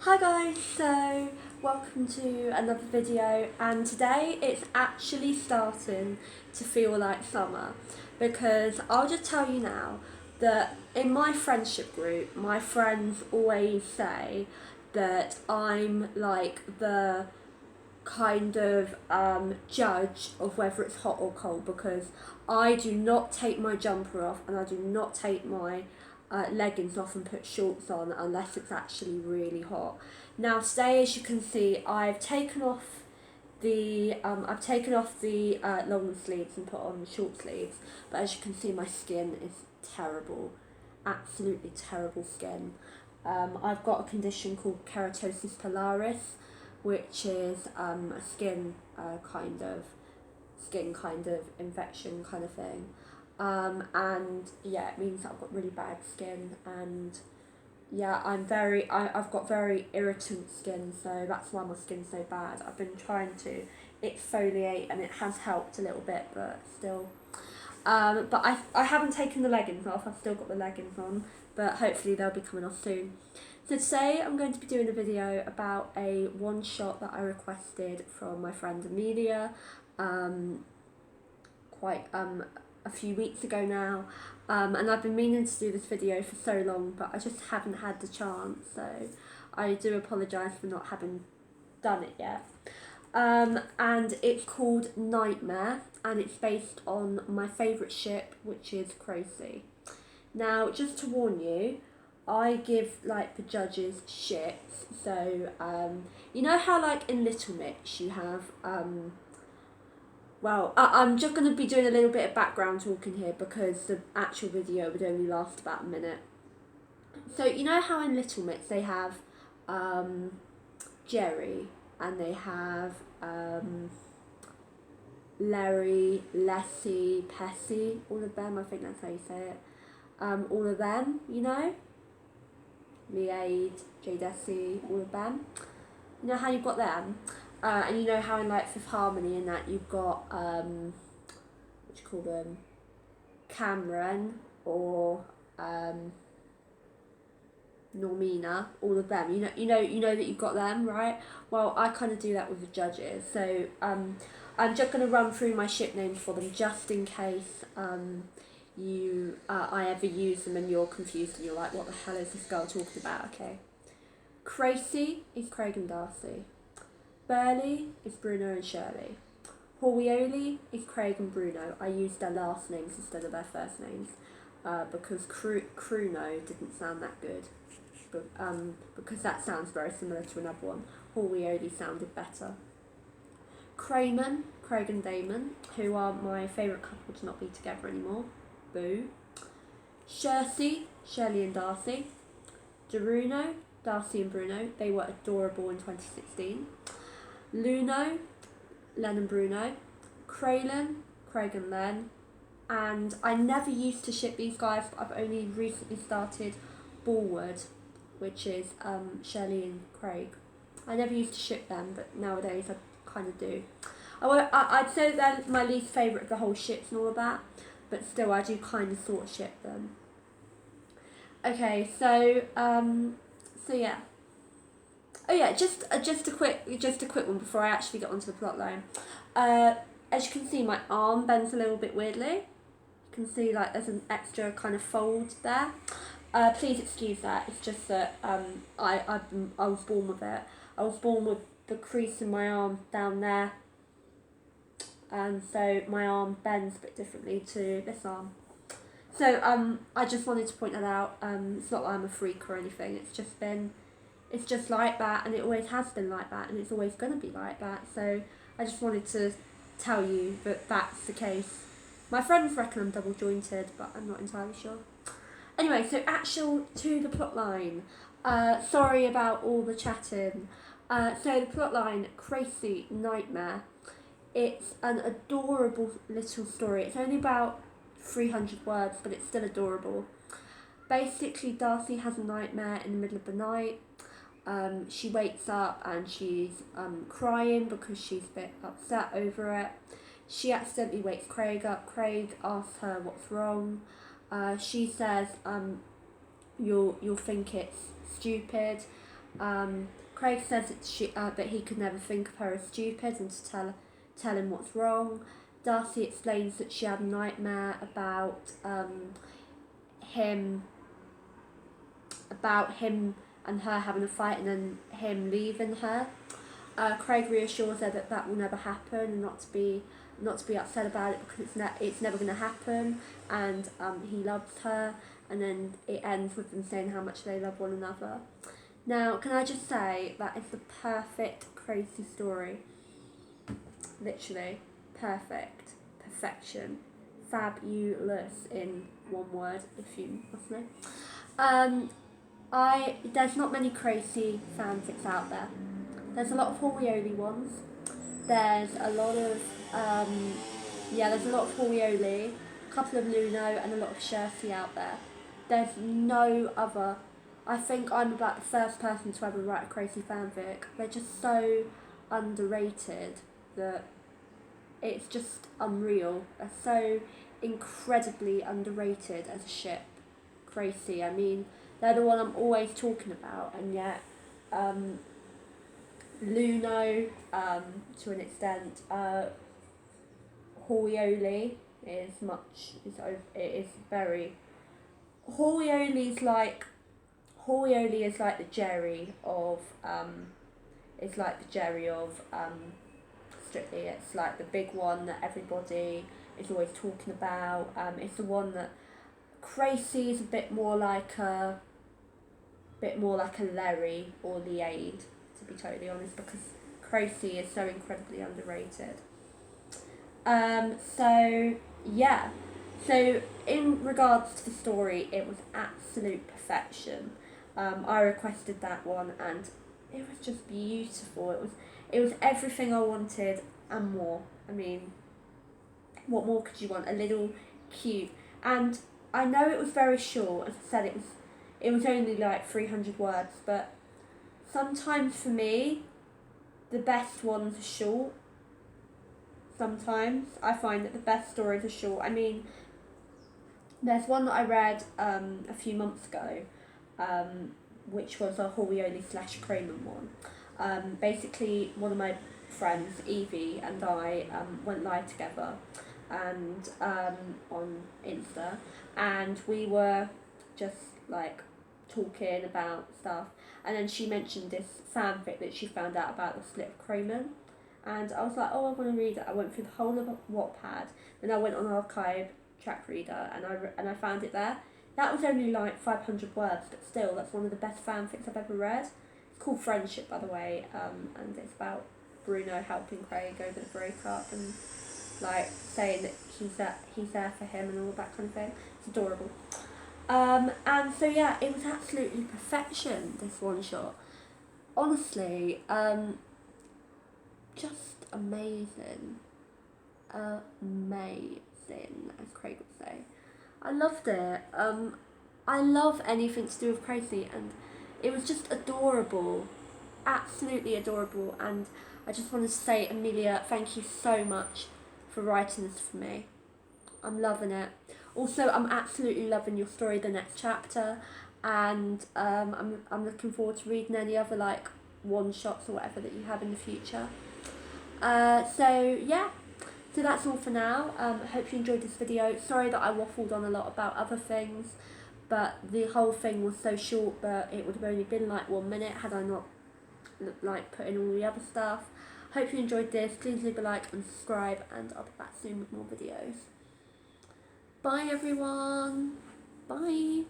Hi guys, so welcome to another video, and today it's actually starting to feel like summer because I'll just tell you now that in my friendship group my friends always say that I'm like the kind of judge of whether it's hot or cold, because I do not take my jumper off and I do not take my leggings off and put shorts on unless it's actually really hot. Now today, as you can see, I've taken off the long sleeves and put on the short sleeves, but as you can see my skin is terrible, absolutely terrible skin. I've got a condition called keratosis pilaris, which is a skin kind of infection kind of thing, and yeah, it means that I've got really bad skin, and yeah, I've got very irritant skin, so that's why my skin's so bad. I've been trying to exfoliate and it has helped a little bit, but still. But I haven't taken the leggings off, I've still got the leggings on, but hopefully they'll be coming off soon. So today I'm going to be doing a video about a one shot that I requested from my friend Amelia quite a few weeks ago now, and I've been meaning to do this video for so long, but I just haven't had the chance, so I do apologise for not having done it yet. And it's called Nightmare, and it's based on my favourite ship, which is Cracey. Now, just to warn you, I give like the judges shits. So you know how like in Little Mix you have I'm just going to be doing a little bit of background talking here because the actual video would only last about a minute. So you know how in Little Mix they have Jerry, and they have Larry, Lessie, Pessy, all of them, I think that's how you say it. All of them, you know? Liade, Jadessi, all of them. You know how you've got them? And you know how in like Fifth Harmony and that you've got, what do you call them? Cameron or Normina, all of them. You know that you've got them, right? Well, I kind of do that with the judges. So I'm just going to run through my ship names for them just in case I ever use them and you're confused and you're like, what the hell is this girl talking about? Okay. Cracey is Craig and Darcy. Burley is Bruno and Shirley. Horioli is Craig and Bruno. I used their last names instead of their first names because Cruno didn't sound that good. But, because that sounds very similar to another one. Horioli sounded better. Crayman, Craig and Damon, who are my favourite couple to not be together anymore. Boo. Shirley, Shirley and Darcy. Deruno, Darcy and Bruno. They were adorable in 2016. Luno, Len and Bruno. Kraylin, Craig and Len. And I never used to ship these guys, but I've only recently started Ballwood, which is Shirley and Craig. I never used to ship them, but nowadays I kind of do. I'd say they're my least favourite of the whole ships and all of that, but still I do kind of sort of ship them. Okay, so yeah. Oh yeah, just a quick one before I actually get onto the plot line. As you can see, my arm bends a little bit weirdly. You can see like there's an extra kind of fold there. Please excuse that. It's just that I was born with it. I was born with the crease in my arm down there, and so my arm bends a bit differently to this arm. So I just wanted to point that out. It's not that I'm a freak or anything. It's just like that, and it always has been like that, and it's always going to be like that. So I just wanted to tell you that that's the case. My friends reckon I'm double jointed, but I'm not entirely sure. Anyway, so to the plot line. Sorry about all the chatting. So the plot line, Cracey, Nightmare. It's an adorable little story. It's only about 300 words, but it's still adorable. Basically, Darcy has a nightmare in the middle of the night. She wakes up and she's crying because she's a bit upset over it. She accidentally wakes Craig up. Craig asks her what's wrong. She says you'll think it's stupid, Craig says that he could never think of her as stupid and to tell him what's wrong. Darcy explains that she had a nightmare about him and her having a fight and then him leaving her. Craig reassures her that that will never happen and not to be upset about it because it's never going to happen, and he loves her, and then it ends with them saying how much they love one another. Now, can I just say that is the perfect Cracey story. Literally perfect, perfection, fabulous in one word, if you must know. There's not many Cracey fanfics out there. There's a lot of Horioli ones. There's a lot of Horioli, a couple of Luno, and a lot of Cracey out there. There's no other. I think I'm about the first person to ever write a Cracey fanfic. They're just so underrated that it's just unreal. They're so incredibly underrated as a ship. Cracey. I mean, they're the one I'm always talking about, and yet Luno, to an extent, Horioli is very. Horioli is like the Jerry of Strictly. It's like the big one that everybody is always talking about. It's the one that Cracey is a bit more like a Larry or Liade, to be totally honest, because Cracey is so incredibly underrated. So in regards to the story, it was absolute perfection. I requested that one and it was just beautiful. It was everything I wanted and more. I mean, what more could you want? A little cute. And I know it was very short. As I said, it was only like 300 words, but sometimes for me, the best ones are short. Sometimes I find that the best stories are short. I mean, there's one that I read a few months ago, which was a Horioli / Crayman one. Basically, one of my friends, Evie, and I went live together and on Insta, and we were just like talking about stuff, and then she mentioned this fanfic that she found out about the split of Crayman, and I was like, oh, I want to read it. I went through the whole of Wattpad, then I went on Archive Track Reader, and I found it there. That was only like 500 words, but still, that's one of the best fanfics I've ever read. It's called Friendship, by the way, and it's about Bruno helping Craig over the breakup and like saying that he's there for him and all that kind of thing. It's adorable. And so yeah, it was absolutely perfection, this one shot. Honestly, just amazing. Amazing, as Craig would say. I loved it. I love anything to do with Cracey, and it was just adorable. Absolutely adorable, and I just wanted to say, Amelia, thank you so much for writing this for me. I'm loving it. Also, I'm absolutely loving your story, the next chapter, and I'm looking forward to reading any other like one-shots or whatever that you have in the future. So yeah, so that's all for now. Hope you enjoyed this video. Sorry that I waffled on a lot about other things, but the whole thing was so short that it would have only been like 1 minute had I not like put in all the other stuff. Hope you enjoyed this. Please leave a like and subscribe, and I'll be back soon with more videos. Bye everyone. Bye.